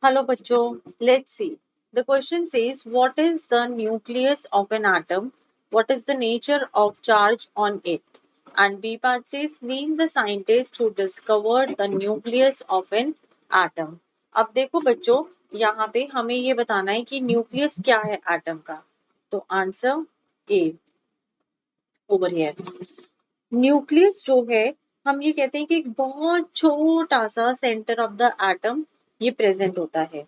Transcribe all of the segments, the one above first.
Hello, Bacho. Let's see. The question says, what is the nucleus of an atom? What is the nature of charge on it? And B part says, name the scientist who discovered the nucleus of an atom. अब देखो बच्चों, यहाँ पे हमें ये बताना है कि न्यूक्लियस क्या है एटम का. तो answer A over here. Nucleus जो है, हम ये कहते हैं कि एक बहुत छोटा सा सेंटर ऑफ द एटम ये प्रेजेंट होता है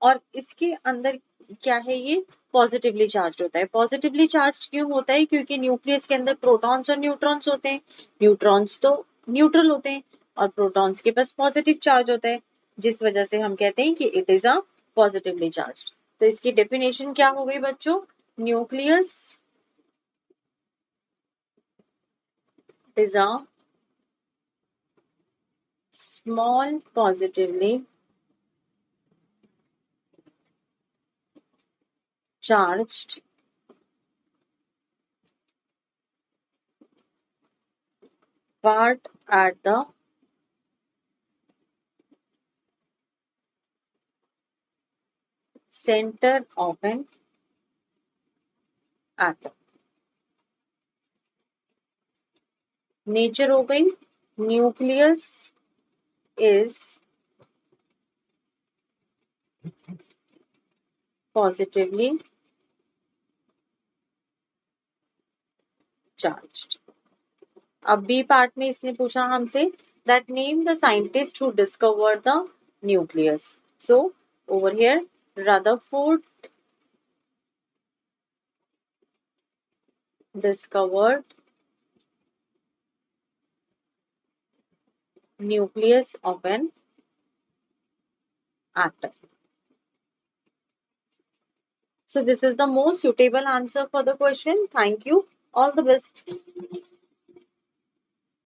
और इसके अंदर क्या है, ये पॉजिटिवली चार्ज होता है. पॉजिटिवली चार्ज क्यों होता है? क्योंकि न्यूक्लियस के अंदर प्रोटॉन्स और न्यूट्रॉन्स होते हैं. न्यूट्रॉन्स तो न्यूट्रल होते हैं और प्रोटॉन्स के पास पॉजिटिव चार्ज होता है, जिस वजह से हम कहते हैं कि it is a positively charge. तो इसकी डेफिनेशन क्या हो गई बच्चों? Nucleus is a small positively charged part at the center of an atom. Nature हो गई, न्यूक्लियस is positively charged. अब बी पार्ट में इसने पूछा हमसे that name the scientist who discovered the nucleus. So over here Rutherford discovered nucleus of an atom. So this is the most suitable answer for the question. Thank you. All the best.